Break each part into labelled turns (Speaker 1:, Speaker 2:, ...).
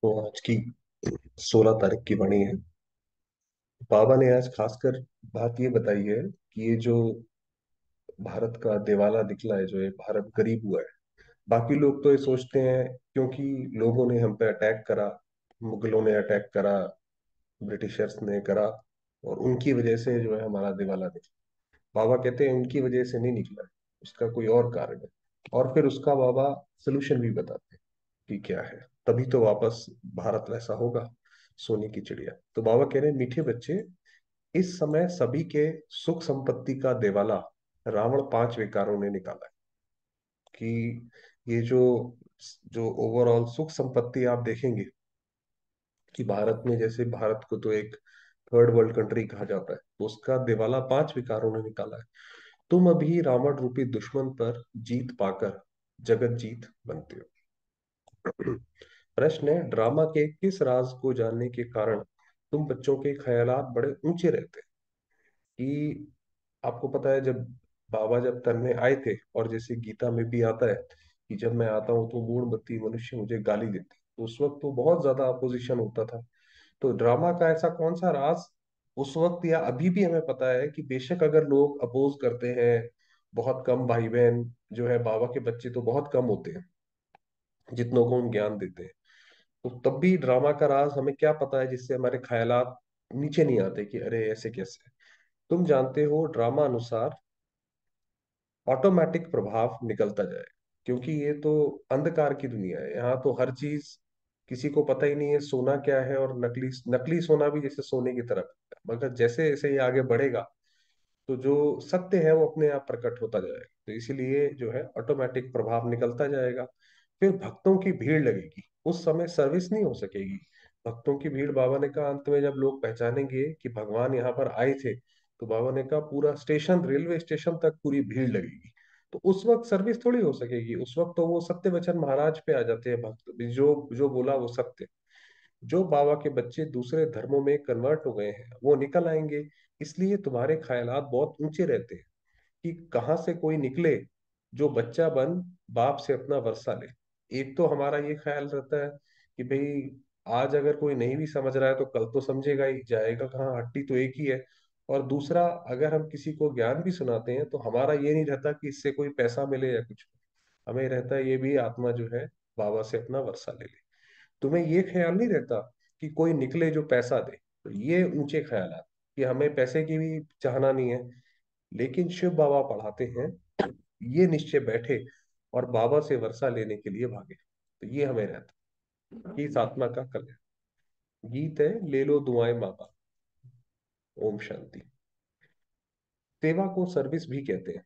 Speaker 1: तो आज की 16 तारीख की वाणी है। बाबा ने आज खासकर बात ये बताई है कि ये जो भारत का दिवाला निकला है, जो है भारत गरीब हुआ है। बाकी लोग तो ये सोचते हैं क्योंकि लोगों ने हम पे अटैक करा, मुगलों ने अटैक करा, ब्रिटिशर्स ने करा, और उनकी वजह से जो है हमारा दिवाला निकला। बाबा कहते हैं उनकी वजह से नहीं निकला है, उसका कोई और कारण है। और फिर उसका बाबा सोल्यूशन भी बताते हैं कि क्या है। तभी तो वापस भारत वैसा होगा, सोने की चिड़िया। तो बाबा कह रहे हैं, मीठे बच्चे, इस समय सभी के सुख संपत्ति का दिवाला रावण 5 विकारों ने निकाला है। कि ये जो जो ओवरऑल सुख संपत्ति आप देखेंगे कि भारत में, जैसे भारत को तो एक थर्ड वर्ल्ड कंट्री कहा जाता है, तो उसका दिवाला 5 विकारों ने निकाला है। तुम अभी रावण रूपी दुश्मन पर जीत पाकर जगत जीत बनते हो। प्रश्न है, ड्रामा के किस राज को जानने के कारण तुम बच्चों के ख्यालात बड़े ऊंचे रहते हैं? कि आपको पता है, जब बाबा जब तन में आए थे, और जैसे गीता में भी आता है कि जब मैं आता हूँ तो मूढ़मती मनुष्य मुझे गाली देते, तो उस वक्त तो बहुत ज्यादा अपोजिशन होता था। तो ड्रामा का ऐसा कौन सा राज उस वक्त या अभी भी हमें पता है कि बेशक अगर लोग अपोज करते हैं, बहुत कम भाई बहन जो है, बाबा के बच्चे तो बहुत कम होते हैं जितनों को हम ज्ञान देते हैं, तो तब भी ड्रामा का राज हमें क्या पता है जिससे हमारे ख्यालात नीचे नहीं आते कि अरे ऐसे कैसे। तुम जानते हो, ड्रामा अनुसार ऑटोमेटिक प्रभाव निकलता जाए, क्योंकि ये तो अंधकार की दुनिया है। यहाँ तो हर चीज किसी को पता ही नहीं है सोना क्या है, और नकली नकली सोना भी जैसे सोने की तरफ है। मगर जैसे जैसे ये आगे बढ़ेगा, तो जो सत्य है वो अपने आप प्रकट होता जाएगा। तो इसीलिए जो है ऑटोमेटिक प्रभाव निकलता जाएगा। फिर भक्तों की भीड़ लगेगी, उस समय सर्विस नहीं हो सकेगी। भक्तों की भीड़, बाबा ने कहा अंत में जब लोग पहचानेंगे कि भगवान यहाँ पर आए थे, तो बाबा ने कहा पूरा स्टेशन, रेलवे स्टेशन तक पूरी भीड़ लगेगी। तो उस वक्त सर्विस थोड़ी हो सकेगी, उस वक्त तो वो सत्य वचन महाराज पे आ जाते हैं भक्त, जो जो बोला वो सत्य। जो बाबा के बच्चे दूसरे धर्मों में कन्वर्ट हो गए हैं वो निकल आएंगे। इसलिए तुम्हारे ख्यालात बहुत ऊंचे रहते हैं कि कहाँ से कोई निकले जो बच्चा बन बाप से अपना वर्षा ले। एक तो हमारा ये ख्याल रहता है कि भाई आज अगर कोई नहीं भी समझ रहा है तो कल तो समझेगा ही, जाएगा कहाँ, हट्टी तो एक ही है। और दूसरा, अगर हम किसी को ज्ञान भी सुनाते हैं तो हमारा ये नहीं रहता कि इससे कोई पैसा मिले या कुछ। हमें रहता है ये भी आत्मा जो है बाबा से अपना वर्षा ले ले। तुम्हें ये ख्याल नहीं रहता कि कोई निकले जो पैसा दे। तो ये ऊंचे ख्याल कि हमें पैसे की भी चाहना नहीं है। लेकिन शिव बाबा पढ़ाते हैं, ये निश्चय बैठे और बाबा से वर्षा लेने के लिए भागे। तो ये हमें रहता है कि इस आत्मा का कल्याण। गीत है, ले लो दुआएं माँ बाप। ओम शांति। सेवा को सर्विस भी कहते हैं।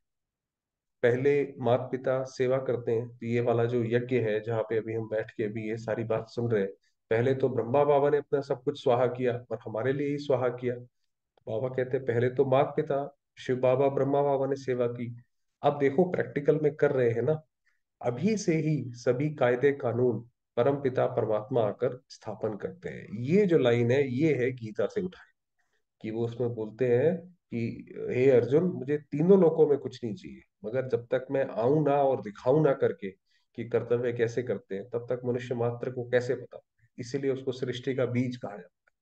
Speaker 1: पहले माता पिता सेवा करते हैं, तो ये वाला जो यज्ञ है जहाँ पे अभी हम बैठ के अभी ये सारी बात सुन रहे हैं, पहले तो ब्रह्मा बाबा ने अपना सब कुछ स्वाहा किया और हमारे लिए ही स्वाहा किया। बाबा कहते हैं पहले तो माता पिता, शिव बाबा, ब्रह्मा बाबा ने सेवा की। अब देखो प्रैक्टिकल में कर रहे हैं ना। अभी से ही सभी कायदे कानून परम पिता परमात्मा आकर स्थापन करते हैं। ये जो लाइन है ये है गीता से उठाई, कि वो उसमें बोलते हैं कि हे अर्जुन, मुझे तीनों लोकों में कुछ नहीं चाहिए, मगर जब तक मैं आऊं ना और दिखाऊं ना करके कि कर्तव्य कैसे करते हैं, तब तक मनुष्य मात्र को कैसे पता। इसीलिए उसको सृष्टि का बीज कहा जाता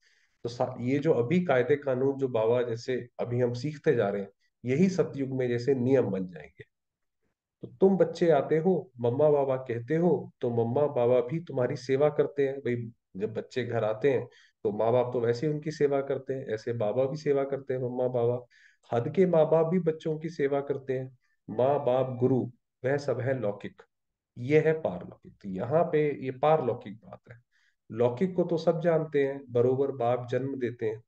Speaker 1: है। तो ये जो अभी कायदे कानून जो बाबा जैसे अभी हम सीखते जा रहे हैं, यही सतयुग में जैसे नियम बन जाएंगे। तो तुम बच्चे आते हो, मम्मा बाबा कहते हो, तो मम्मा बाबा भी तुम्हारी सेवा करते हैं भाई। जब बच्चे घर आते हैं तो माँ बाप तो वैसे ही उनकी सेवा करते हैं, ऐसे बाबा भी सेवा करते हैं, मम्मा बाबा। हद के माँ बाप भी बच्चों की सेवा करते हैं। माँ बाप गुरु, वह सब है लौकिक। ये है पारलौकिक। तो यहाँ पे ये पारलौकिक बात है। लौकिक को तो सब जानते हैं, बरोबर बाप जन्म देते हैं,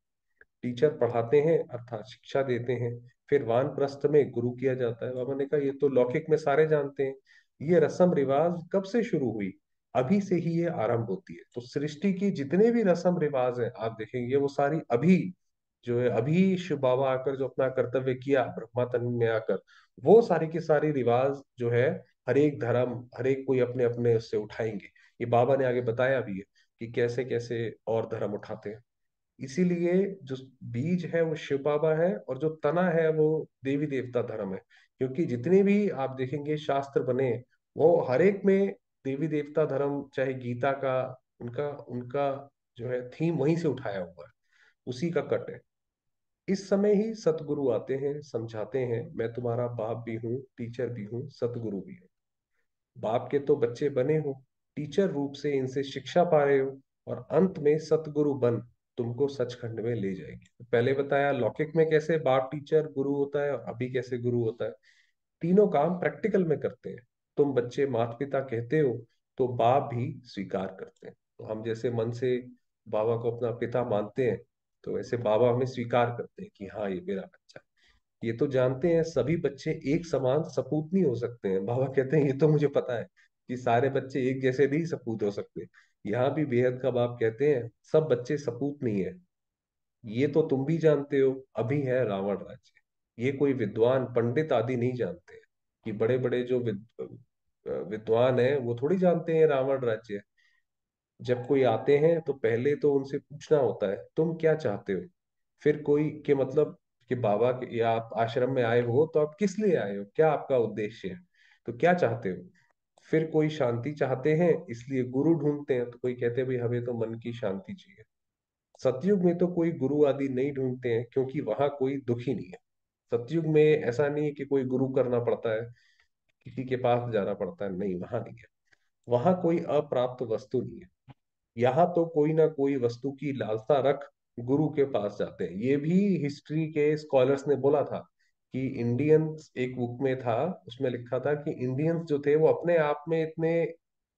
Speaker 1: टीचर पढ़ाते हैं अर्थात शिक्षा देते हैं, फिर वानप्रस्थ में गुरु किया जाता है। बाबा ने कहा ये तो लौकिक में सारे जानते हैं। ये रस्म रिवाज कब से शुरू हुई? अभी से ही ये आरंभ होती है। तो सृष्टि की जितने भी रस्म रिवाज है आप देखेंगे वो सारी अभी जो है, अभी शिव बाबा आकर जो अपना कर्तव्य किया ब्रह्मा तन में आकर, वो सारी की सारी रिवाज जो है, हर एक धर्म, हर एक कोई अपने अपने उससे उठाएंगे। ये बाबा ने आगे बताया भी है कि कैसे कैसे और धर्म उठाते हैं। इसीलिए जो बीज है वो शिव बाबा है, और जो तना है वो देवी देवता धर्म है। क्योंकि जितने भी आप देखेंगे शास्त्र बने, वो हर एक में देवी देवता धर्म, चाहे गीता का उनका उनका जो है थीम वहीं से उठाया हुआ है, उसी का कट है। इस समय ही सतगुरु आते हैं, समझाते हैं, मैं तुम्हारा बाप भी हूँ, टीचर भी हूँ, सतगुरु भी हूँ। बाप के तो बच्चे बने हो, टीचर रूप से इनसे शिक्षा पा रहे हो, और अंत में सतगुरु बन तुमको सचखंड में ले जाएगी। तो पहले बताया लौकिक में कैसे बाप टीचर गुरु होता है, और अभी कैसे गुरु होता है। तीनों काम प्रैक्टिकल में करते हैं। तुम बच्चे माता पिता कहते हो, तो बाप भी स्वीकार करते हैं। तो हम जैसे मन से बाबा को अपना पिता मानते हैं, तो वैसे बाबा हमें स्वीकार करते हैं कि हाँ ये मेरा बच्चा है। ये तो जानते हैं सभी बच्चे एक समान सपूत नहीं हो सकते हैं। बाबा कहते हैं ये तो मुझे पता है कि सारे बच्चे एक जैसे नहीं सपूत हो सकते। यहाँ भी बेहद का बाप कहते हैं सब बच्चे सपूत नहीं है। ये तो तुम भी जानते हो, अभी है रावण राज्य। ये कोई विद्वान पंडित आदि नहीं जानते हैं कि बड़े बड़े जो विद्वान है वो थोड़ी जानते हैं रावण राज्य है। जब कोई आते हैं तो पहले तो उनसे पूछना होता है तुम क्या चाहते हो। फिर कोई के मतलब कि बाबा के या आप आश्रम में आए हो तो आप किस लिए आए हो, क्या आपका उद्देश्य है, तो क्या चाहते हो। फिर कोई शांति चाहते हैं इसलिए गुरु ढूंढते हैं, तो कोई कहते हैं भाई हमें तो मन की शांति चाहिए। सतयुग में तो कोई गुरु आदि नहीं ढूंढते हैं क्योंकि वहां कोई दुख ही नहीं है। सतयुग में ऐसा नहीं है कि कोई गुरु करना पड़ता है, किसी के पास जाना पड़ता है, नहीं वहां नहीं है। वहां कोई अप्राप्त वस्तु नहीं है। यहाँ तो कोई ना कोई वस्तु की लालसा रख गुरु के पास जाते हैं। ये भी हिस्ट्री के स्कॉलर्स ने बोला था कि इंडियंस, एक बुक में था उसमें लिखा था कि इंडियंस जो थे वो अपने आप में इतने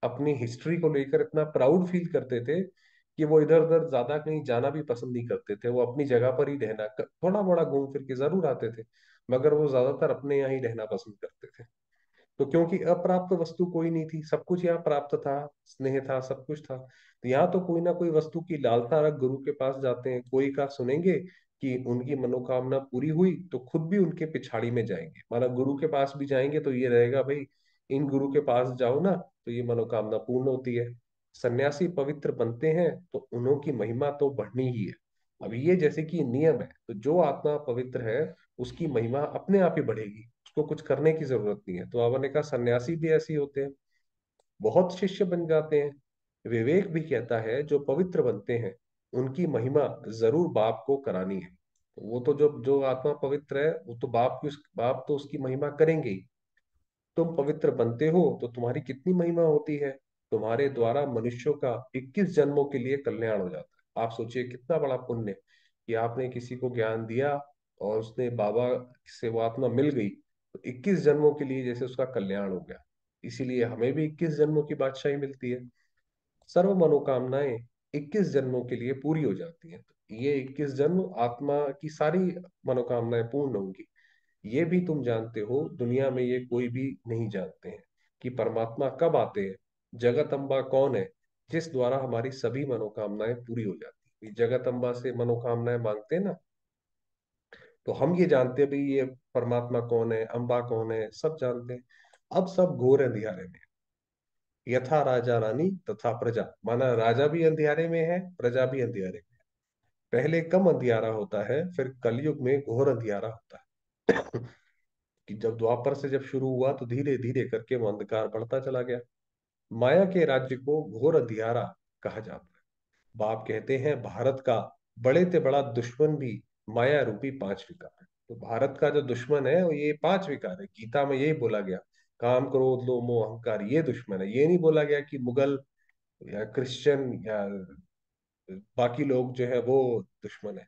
Speaker 1: अपनी हिस्ट्री को लेकर इतना प्राउड फील करते थे कि वो इधर उधर ज्यादा कहीं जाना भी पसंद नहीं करते थे। वो अपनी जगह पर ही रहना, थोड़ा मोड़ा घूम फिर के जरूर आते थे, मगर वो ज्यादातर अपने यहाँ ही रहना पसंद करते थे। तो क्योंकि अप्राप्त वस्तु कोई नहीं थी, सब कुछ यहाँ प्राप्त था, स्नेह था, सब कुछ था। तो यहाँ तो कोई ना कोई वस्तु की लालसा रख गुरु के पास जाते हैं। कोई का सुनेंगे कि उनकी मनोकामना पूरी हुई तो खुद भी उनके पिछाड़ी में जाएंगे, माना गुरु के पास भी जाएंगे तो ये रहेगा भाई इन गुरु के पास जाओ ना तो ये मनोकामना पूर्ण होती है। सन्यासी पवित्र बनते हैं तो उन्हों की महिमा तो बढ़नी ही है। अब ये जैसे कि नियम है, तो जो आत्मा पवित्र है उसकी महिमा अपने आप ही बढ़ेगी, उसको कुछ करने की जरूरत नहीं है। तो बाबा ने कहा सन्यासी भी ऐसे ही होते हैं, बहुत शिष्य बन जाते हैं। विवेक भी कहता है जो पवित्र बनते हैं उनकी महिमा जरूर बाप को करानी है। वो तो जो जो आत्मा पवित्र है वो तो बाप तो उसकी महिमा करेंगे ही। तुम पवित्र बनते हो तो तुम्हारी कितनी महिमा होती है। तुम्हारे द्वारा मनुष्यों का 21 जन्मों के लिए कल्याण हो जाता है। आप सोचिए कितना बड़ा पुण्य कि आपने किसी को ज्ञान दिया और उसने बाबा से वो आत्मा मिल गई, तो 21 जन्मों के लिए जैसे उसका कल्याण हो गया। इसीलिए हमें भी 21 जन्मों की बादशाही मिलती है। सर्व मनोकामनाएं 21 जन्मों के लिए पूरी हो जाती हैं। तो ये 21 जन्म आत्मा की सारी मनोकामनाएं पूर्ण होंगी। ये भी तुम जानते हो, दुनिया में ये कोई भी नहीं जानते हैं कि परमात्मा कब आते हैं। जगत अम्बा कौन है जिस द्वारा हमारी सभी मनोकामनाएं पूरी हो जाती है। जगत अम्बा से मनोकामनाएं मांगते हैं ना, तो हम ये जानते हैं भाई ये परमात्मा कौन है, अम्बा कौन है, सब जानते हैं। अब सब घोर अंधियारे में, यथा राजा रानी तथा प्रजा, माना राजा भी अंधियारे में है, प्रजा भी अंधियारे में है। पहले कम अंधियारा होता है, फिर कलयुग में घोर अंधियारा होता है। कि जब द्वापर से जब शुरू हुआ तो धीरे धीरे करके वो अंधकार बढ़ता चला गया। माया के राज्य को घोर अंधियारा कहा जाता है। बाप कहते हैं भारत का बड़े से बड़ा दुश्मन भी माया रूपी पांच विकार है। तो भारत का जो दुश्मन है वो ये पांच विकार है। गीता में यही बोला गया, काम क्रोध लोभ मोह अहंकार ये दुश्मन है। ये नहीं बोला गया कि मुगल या क्रिश्चियन या बाकी लोग जो है वो दुश्मन है।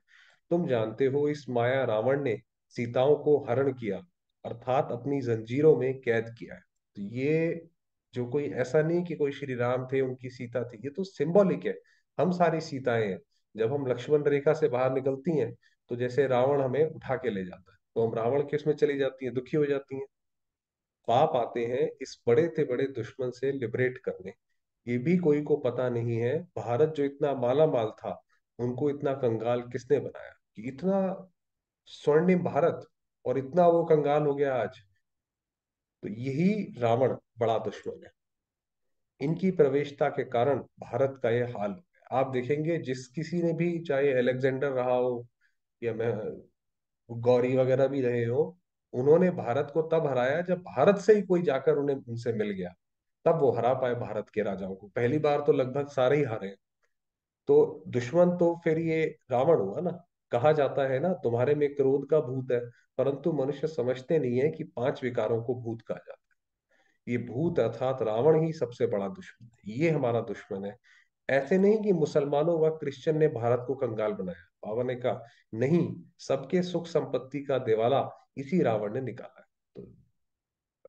Speaker 1: तुम जानते हो इस माया रावण ने सीताओं को हरण किया, अर्थात अपनी जंजीरों में कैद किया है। तो ये जो कोई ऐसा नहीं कि कोई श्री राम थे उनकी सीता थी, ये तो सिंबॉलिक है। हम सारी सीताएं हैं। जब हम लक्ष्मण रेखा से बाहर निकलती हैं तो जैसे रावण हमें उठा के ले जाता है, तो हम रावण के उसमें चली जाती हैं, दुखी हो जाती हैं। पाप आते हैं इस बड़े से बड़े दुश्मन से लिबरेट करने। ये भी कोई को पता नहीं है भारत जो इतना माला माल था उनको इतना कंगाल किसने बनाया, कि इतना स्वर्णिम भारत और इतना वो कंगाल हो गया आज। तो यही रावण बड़ा दुश्मन है। इनकी प्रवेशता के कारण भारत का ये हाल हो गया। आप देखेंगे जिस किसी ने भी, चाहे अलेक्जेंडर रहा हो या मैं गौरी वगैरह भी रहे हो, उन्होंने भारत को तब हराया जब भारत से ही कोई जाकर उन्हें उनसे मिल गया। तब वो हरा पाए भारत के राजाओं को। पहली बार तो लगभग सारे ही हारे हैं। तो दुश्मन तो फिर ये रावण हुआ ना। कहा जाता है ना, तुम्हारे में क्रोध का भूत है, परंतु मनुष्य समझते नहीं है कि 5 विकारों को भूत कहा जाता है। ये भूत अर्थात रावण ही सबसे बड़ा दुश्मन है, ये हमारा दुश्मन है। ऐसे नहीं कि मुसलमानों व क्रिश्चियन ने भारत को कंगाल बनाया। बाबा ने कहा नहीं, सबके सुख संपत्ति का दिवाला इसी रावण ने निकाला है। तो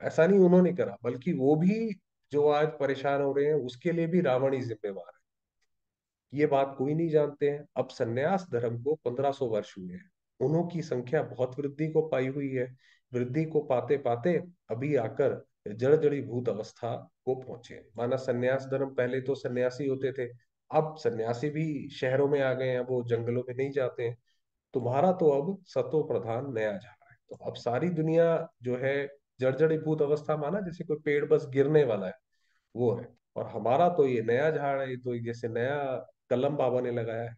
Speaker 1: ऐसा नहीं उन्होंने करा, बल्कि वो भी जो आज परेशान हो रहे हैं उसके लिए भी रावण ही जिम्मेवार है। ये बात कोई नहीं जानते हैं। अब संन्यास धर्म को 1500 वर्ष हुए हैं। उन्हों की संख्या बहुत वृद्धि को पाई हुई है। वृद्धि को पाते पाते अभी आकर जड़ जड़ीभूत अवस्था को पहुंचे। माना संन्यास धर्म, पहले तो सन्यासी होते थे, अब सन्यासी भी शहरों में आ गए हैं, वो जंगलों में नहीं जाते हैं। तुम्हारा तो अब सतो प्रधान नया झाड़ा है। तो अब सारी दुनिया जो है जड़ जड़ीभूत अवस्था, माना जैसे कोई पेड़ बस गिरने वाला है, वो है। और हमारा तो ये नया झाड़ है, ये तो जैसे नया कलम बाबा ने लगाया है।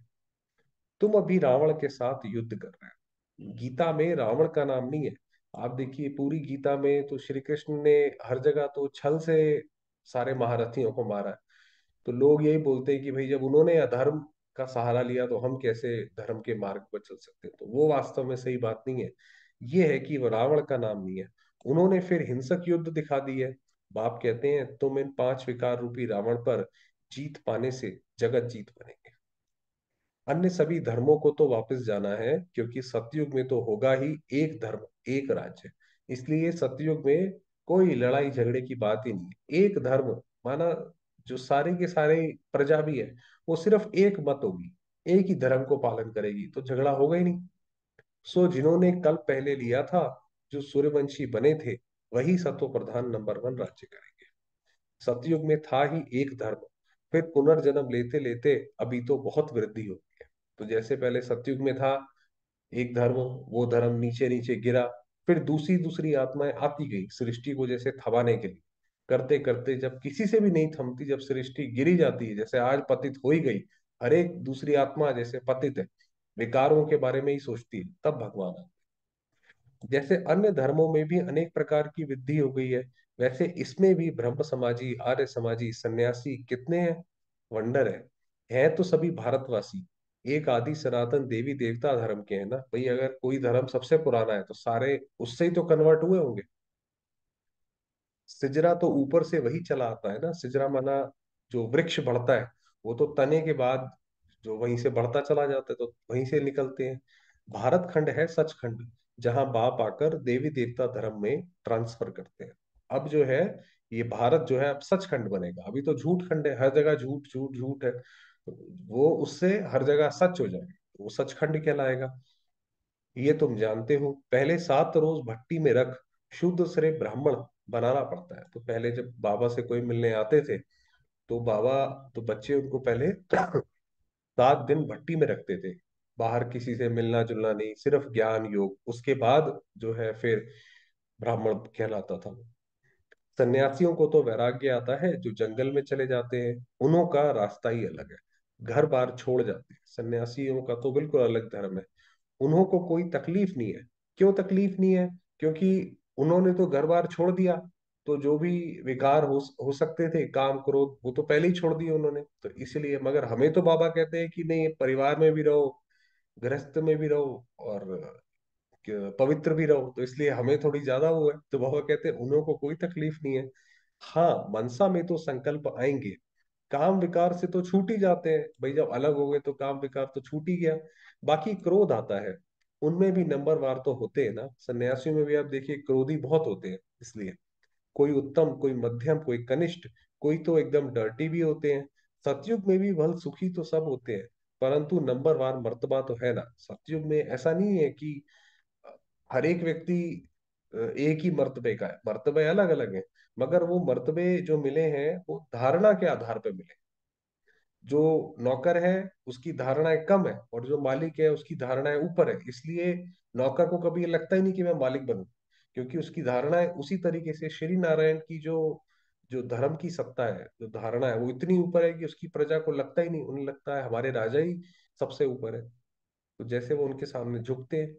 Speaker 1: तुम अभी रावण के साथ युद्ध कर रहे हो। गीता में रावण का नाम नहीं है। आप देखिए पूरी गीता में तो श्री कृष्ण ने हर जगह तो छल से सारे महारथियों को मारा है। तो लोग यही बोलते हैं कि भाई जब उन्होंने अधर्म का सहारा लिया तो हम कैसे धर्म के मार्ग पर चल सकते हैं। तो वो वास्तव में सही बात नहीं है। ये है कि वो रावण का नाम नहीं है। उन्होंने फिर हिंसक युद्ध दिखा दी है। बाप कहते हैं तुम इन 5 विकार रूपी रावण पर जीत पाने से जगत जीत बनेंगे। अन्य सभी धर्मों को तो वापस जाना है, क्योंकि सतयुग में तो होगा ही एक धर्म, एक राज्य। इसलिए सतयुग में कोई लड़ाई झगड़े की बात ही नहीं है। एक धर्म, माना जो सारे के सारे प्रजा भी है, वो सिर्फ एक मत होगी, एक ही धर्म को पालन करेगी, तो झगड़ा होगा ही नहीं। सो जिन्होंने कल पहले लिया था, जो सूर्यवंशी बने थे, वही सतो प्रधान नंबर 1 राज्य करेंगे। सतयुग में था ही एक धर्म, फिर पुनर्जन्म लेते लेते अभी तो बहुत वृद्धि हो गई है। तो जैसे पहले सतयुग में था एक धर्म, वो धर्म नीचे नीचे गिरा, फिर दूसरी दूसरी आत्माएं आती गई सृष्टि को जैसे थमाने के लिए। करते करते जब किसी से भी नहीं थमती, जब सृष्टि गिरी जाती है, जैसे आज पतित हो ही गई, हर एक दूसरी आत्मा जैसे पतित है, विकारों के बारे में ही सोचती है, तब भगवान आते हैं। जैसे अन्य धर्मों में भी अनेक प्रकार की वृद्धि हो गई है, वैसे इसमें भी ब्रह्म समाजी, आर्य समाजी, सन्यासी कितने हैं, वंडर है तो सभी भारतवासी एक आदि सनातन देवी देवता धर्म के हैं ना भाई। अगर कोई धर्म सबसे पुराना है तो सारे उससे ही तो कन्वर्ट हुए होंगे। सिजरा तो ऊपर से वही चला आता है ना। सिजरा माना जो वृक्ष बढ़ता है, वो तो तने के बाद जो वहीं से बढ़ता चला जाता है, तो वहीं से निकलते हैं। भारत खंड है सचखंड, जहां बाप आकर देवी देवता धर्म में ट्रांसफर करते हैं। अब जो है ये भारत जो है अब सचखंड बनेगा। अभी तो झूठ खंड है, हर जगह झूठ झूठ झूठ है। तो वो उससे हर जगह सच हो जाएगा, वो सचखंड कहलाएगा। ये तुम जानते हो, पहले 7 रोज भट्टी में रख शुद्ध से ब्राह्मण बनाना पड़ता है। तो पहले जब बाबा से कोई मिलने आते थे, तो बाबा, तो बच्चे उनको पहले 7 दिन भट्टी में रखते थे। बाहर किसी से मिलना जुलना नहीं, सिर्फ ज्ञान योग। उसके बाद जो है फिर ब्राह्मण कहलाता था। सन्यासियों को तो वैराग्य आता है जो जंगल में चले जाते हैं, उन्हों का रास्ता ही अलग है। घर बार छोड़ जाते हैं, सन्यासियों का तो बिल्कुल अलग धर्म है। उन्हों को कोई तकलीफ नहीं है। क्यों तकलीफ नहीं है? क्योंकि उन्होंने तो घर बार छोड़ दिया। तो जो भी विकार हो सकते थे, काम क्रोध, वो तो पहले ही छोड़ दिए उन्होंने, तो इसलिए। मगर हमें तो बाबा कहते हैं कि नहीं, परिवार में भी रहो, गृहस्थ में भी रहो, और पवित्र भी रहो। तो इसलिए हमें थोड़ी ज्यादा वो है। तो बाबा कहते हैं उन्हों को कोई तकलीफ नहीं है। हाँ, मनसा में तो संकल्प आएंगे। काम विकार से तो छूट ही जाते हैं भाई, जब अलग हो गए तो काम विकार तो छूट ही गया। बाकी क्रोध आता है, उनमें भी नंबर वार तो होते हैं ना। सन्यासियों में भी आप देखिए क्रोधी बहुत होते हैं। इसलिए कोई उत्तम, कोई मध्यम, कोई कनिष्ठ, कोई तो एकदम डर्टी भी होते हैं। सतयुग में भी भल सुखी तो सब होते हैं, परंतु नंबर वार मर्तबा तो है ना। सतयुग में ऐसा नहीं है कि हर एक व्यक्ति एक ही मर्तबे का है, मर्तबे अलग अलग हैं। मगर वो मर्तबे जो मिले हैं वो धारणा के आधार पर मिले। जो नौकर है उसकी धारणाएं कम है, और जो मालिक है उसकी धारणाएं ऊपर है। इसलिए नौकर को कभी ये लगता ही नहीं कि मैं मालिक बनूं, क्योंकि उसकी धारणाएं उसी तरीके से श्री नारायण की जो जो धर्म की सत्ता है, जो धारणा है, वो इतनी ऊपर है कि उसकी प्रजा को लगता ही नहीं। उन्हें लगता है हमारे राजा ही सबसे ऊपर है। तो जैसे वो उनके सामने झुकते हैं।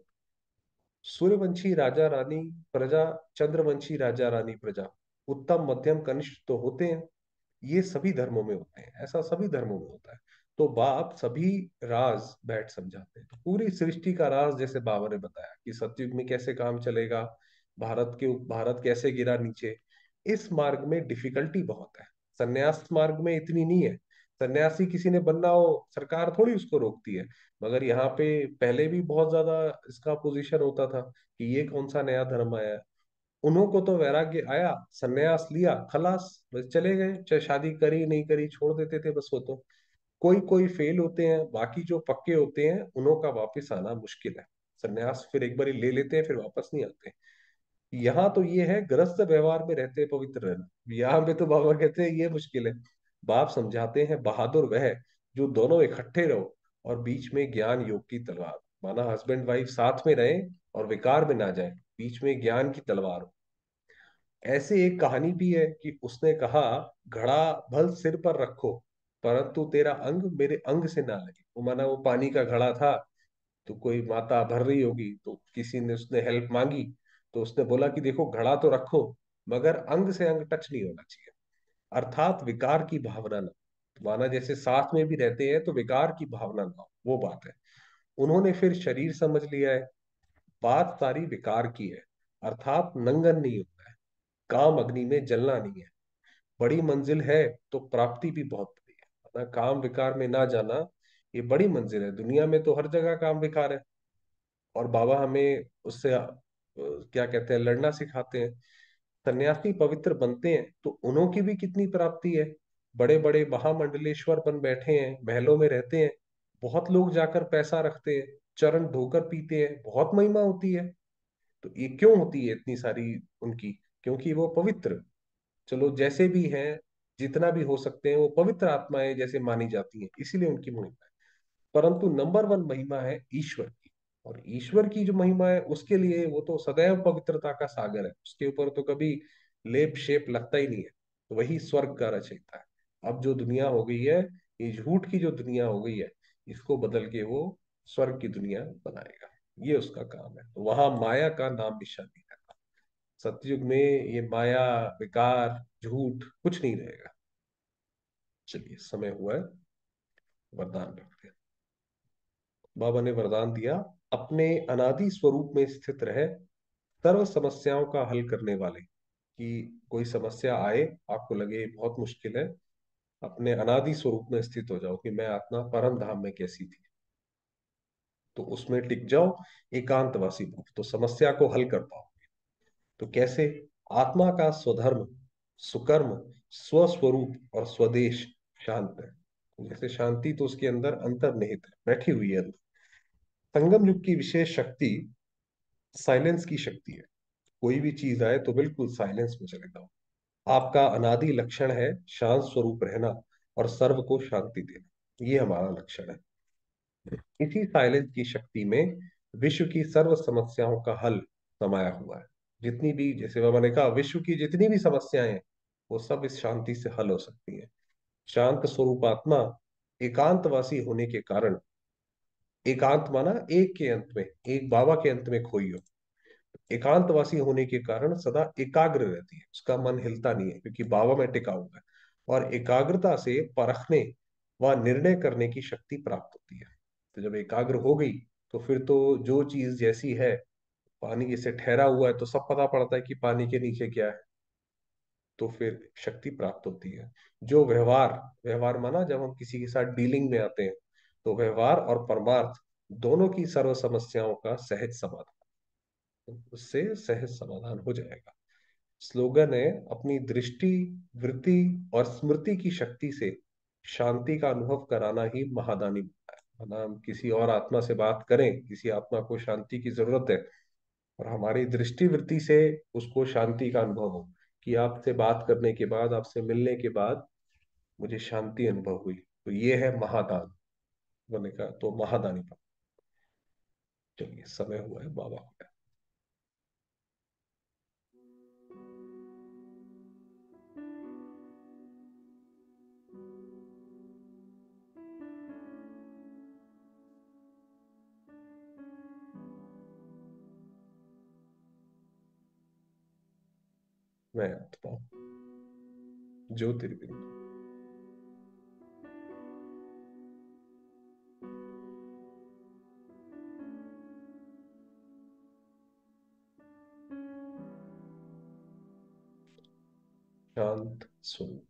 Speaker 1: सूर्यवंशी राजा रानी प्रजा, चंद्रवंशी राजा रानी प्रजा, उत्तम मध्यम कनिष्ठ तो होते हैं, ये सभी धर्मों में होते हैं, ऐसा सभी धर्मों में होता है। तो बाप सभी राज बैठ समझाते हैं, तो पूरी सृष्टि का राज जैसे बाबा ने बताया कि सतयुग में कैसे काम चलेगा, भारत कैसे गिरा नीचे। इस मार्ग में डिफिकल्टी बहुत है, संन्यास मार्ग में इतनी नहीं है। सन्यासी किसी ने बनना हो, सरकार थोड़ी उसको रोकती है। मगर यहाँ पे पहले भी बहुत ज्यादा इसका पोजीशन होता था कि ये कौन सा नया धर्म आया है। उन्हों को तो वैराग्य आया, सन्यास लिया, खलास, बस चले गए, चाहे शादी करी नहीं करी छोड़ देते थे बस। वो तो कोई कोई फेल होते हैं, बाकी जो पक्के होते हैं उन्हों का वापस आना मुश्किल है। सन्यास फिर एक बार ले लेते हैं, फिर वापस नहीं आते। यहाँ तो ये है, गृहस्थ व्यवहार में रहते हैं पवित्र रहना। यहाँ पे तो बाबा कहते हैं ये मुश्किल है। बाप समझाते हैं बहादुर वह जो दोनों इकट्ठे रहो और बीच में ज्ञान योग की तलवार। माना हस्बैंड वाइफ साथ में रहे और विकार में ना जाए, बीच में ज्ञान की तलवार हो। ऐसे एक कहानी भी है कि उसने कहा, घड़ा भल सिर पर रखो, परंतु तेरा अंग मेरे अंग से ना लगे। वो माना वो पानी का घड़ा था, तो कोई माता भर रही होगी, तो किसी ने उसने हेल्प मांगी, तो उसने बोला कि देखो घड़ा तो रखो, मगर अंग से अंग टच नहीं होना चाहिए। अर्थात विकार की भावना ना, तो माना जैसे साथ में भी रहते हैं तो विकार की भावना ना हो, वो बात है। उन्होंने फिर शरीर समझ लिया है, बात सारी विकार की है। अर्थात नंगन नहीं होता है, काम अग्नि में जलना नहीं है। बड़ी मंजिल है तो प्राप्ति भी बहुत बड़ी है। मतलब काम विकार में ना जाना, ये बड़ी मंजिल है। दुनिया में तो हर जगह काम विकार है, और बाबा हमें उससे क्या कहते हैं, लड़ना सिखाते हैं। सन्यासी पवित्र बनते हैं तो उन्हों की भी कितनी प्राप्ति है। बड़े बड़े महामंडलेश्वर बन बैठे हैं, महलों में रहते हैं, बहुत लोग जाकर पैसा रखते हैं, चरण धोकर पीते हैं, बहुत महिमा होती है। तो ये क्यों होती है इतनी सारी उनकी? क्योंकि वो पवित्र, चलो जैसे भी हैं, जितना भी हो सकते हैं, वो पवित्र आत्माएं जैसे मानी जाती हैं, इसीलिए उनकी महिमा है। परंतु नंबर वन महिमा है ईश्वर की। और ईश्वर की जो महिमा है उसके लिए वो तो सदैव पवित्रता का सागर है, उसके ऊपर तो कभी लेप शेप लगता ही नहीं है। तो वही स्वर्ग का रचयिता है। अब जो दुनिया हो गई है, ये झूठ की जो दुनिया हो गई है, इसको बदल के वो स्वर्ग की दुनिया बनाएगा। ये उसका काम है। तो वहां माया का नाम निशान नहीं रहता। सतयुग में ये माया, विकार, झूठ कुछ नहीं रहेगा। चलिए, समय हुआ है, वरदान रखते हैं। बाबा ने वरदान दिया, अपने अनादि स्वरूप में स्थित रहे, सर्व समस्याओं का हल करने वाले। कि कोई समस्या आए, आपको लगे बहुत मुश्किल है, अपने अनादि स्वरूप में स्थित हो जाओ कि मैं आत्मा परम धाम में कैसी थी, तो उसमें टिक जाओ, एकांतवासी भाव, तो समस्या को हल कर पाओ। तो कैसे? आत्मा का स्वधर्म, सुकर्म, स्वस्वरूप और स्वदेश शांत है। जैसे शांति तो उसके अंदर अंतर्निहित है, बैठी हुई है अंदर। संगम युग की विशेष शक्ति साइलेंस की शक्ति है। कोई भी चीज आए तो बिल्कुल साइलेंस में चले जाओ। आपका अनादि लक्षण है शांत स्वरूप रहना और सर्व को शांति देना, ये हमारा लक्षण है। इसी साइलेंस की शक्ति में विश्व की सर्व समस्याओं का हल समाया हुआ है। जितनी भी, जैसे बाबा ने कहा, विश्व की जितनी भी समस्याएं हैं वो सब इस शांति से हल हो सकती हैं। शांत स्वरूप आत्मा एकांतवासी होने के कारण, एकांत माना एक के अंत में, एक बाबा के अंत में खोई हो। एकांतवासी होने के कारण सदा एकाग्र रहती है, उसका मन हिलता नहीं है, क्योंकि बाबा में टिका हुआ है। और एकाग्रता से परखने व निर्णय करने की शक्ति प्राप्त होती है। तो जब एकाग्र हो गई, तो फिर तो जो चीज जैसी है, पानी जैसे ठहरा हुआ है तो सब पता पड़ता है कि पानी के नीचे क्या है, तो फिर शक्ति प्राप्त होती है। जो व्यवहार, व्यवहार माना जब हम किसी के साथ डीलिंग में आते हैं, तो व्यवहार और परमार्थ दोनों की सर्व समस्याओं का सहज समाधान, उससे सहज समाधान हो जाएगा। स्लोगन है, अपनी दृष्टि, वृत्ति और स्मृति की शक्ति से शांति का अनुभव कराना ही महादानी होता है। वरना हम किसी और आत्मा से बात करें, किसी आत्मा को शांति की जरूरत है, और हमारी दृष्टि वृत्ति से उसको शांति का अनुभव हो कि आपसे बात करने के बाद, आपसे मिलने के बाद मुझे शांति अनुभव हुई, तो ये है महादान बने का, तो महादानी का। चलिए, समय हुआ है, बाबा हो गया। मैं आता हूँ। ज्योतिर्बिंदु। शांत स्वरूप।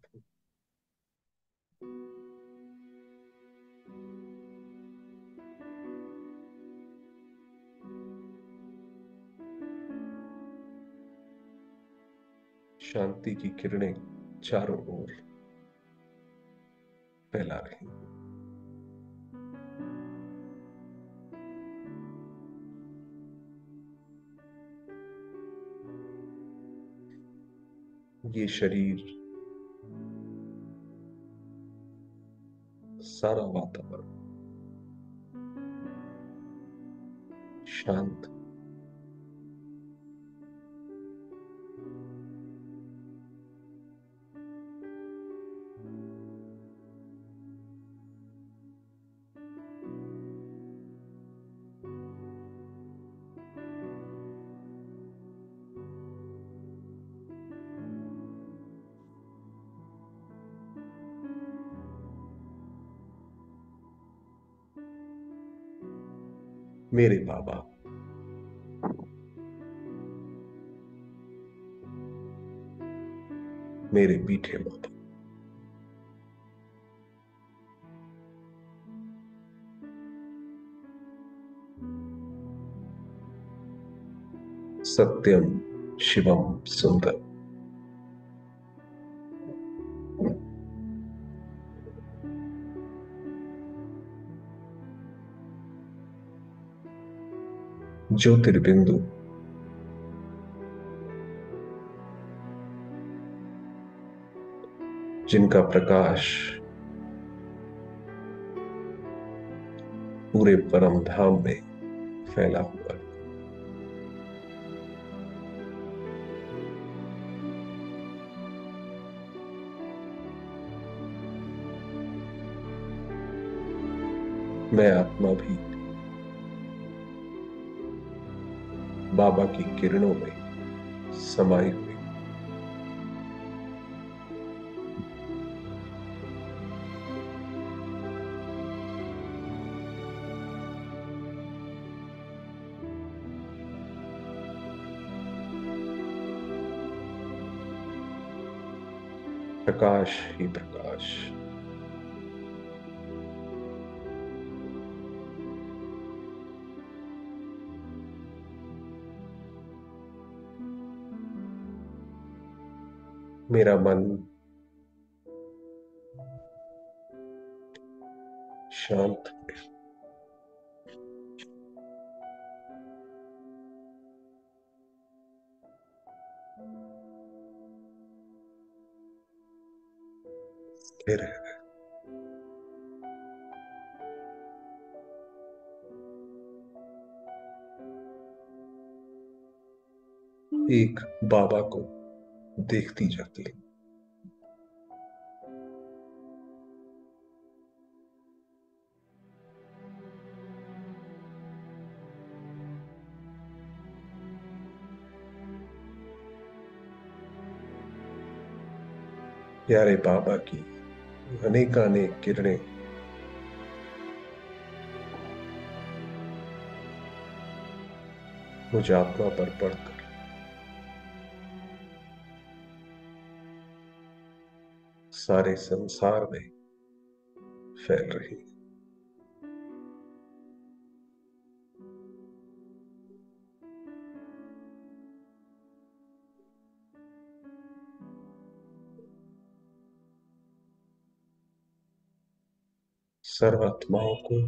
Speaker 1: शांति की किरणें चारों ओर फैला रही हैं। ये शरीर, सारा वातावरण शांत। मेरे बाबा, मेरे मीठे बाबा, सत्यम शिवम सुंदर। ज्योतिर्बिंदु, जिनका प्रकाश पूरे परम धाम में फैला हुआ है। मैं आत्मा भी बाबा की किरणों में समाई हुई। प्रकाश ही प्रकाश। मेरा मन शांत स्थिर है। एक बाबा को देखती जाती है। प्यारे बाबा की अनेकानेक किरणें मुझ आत्मा पर पड़कर सारे संसार में फैल रही है। सर्वात्माओं को,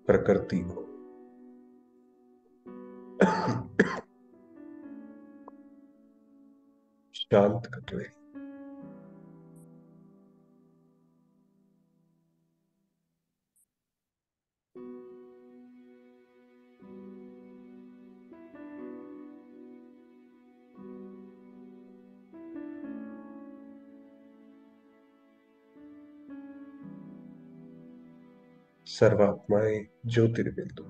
Speaker 1: प्रकृति को शांत कर रही। सर्वात्माएं ज्योतिर्बिंदु।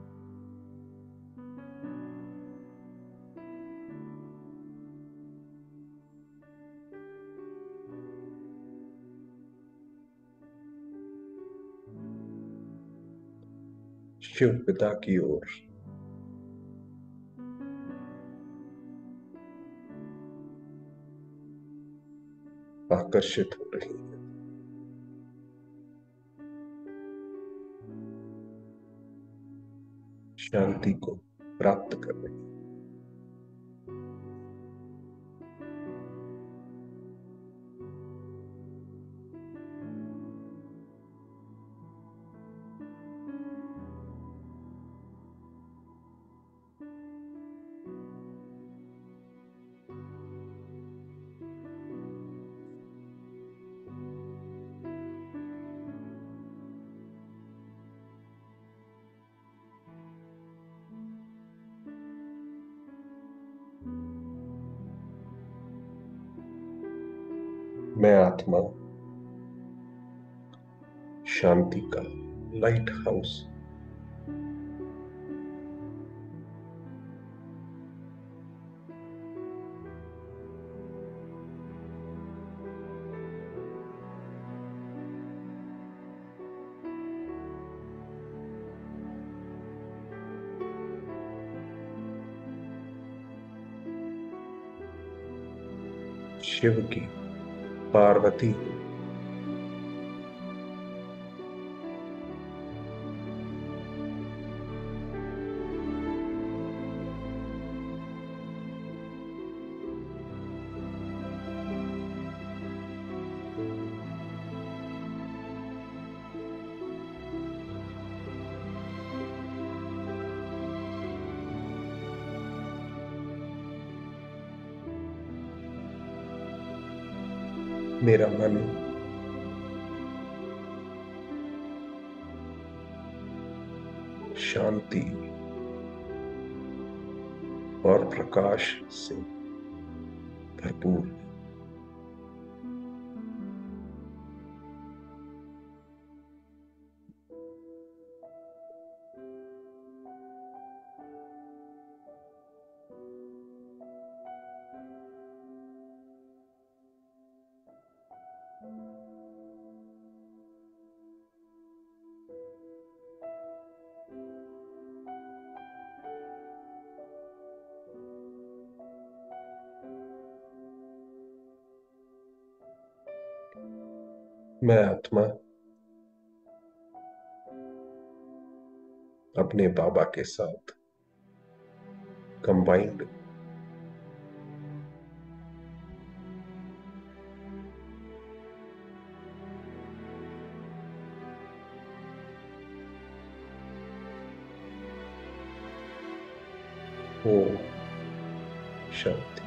Speaker 1: शिव पिता की ओर आकर्षित हो रही है, शांति को प्राप्त कर रही है। मैं आत्मा शांति का लाइट हाउस शिव की पार्वती हूं। मेरा मन शांति और प्रकाश से भरपूर है। मैं आत्मा अपने बाबा के साथ कंबाइंड हो। शांति।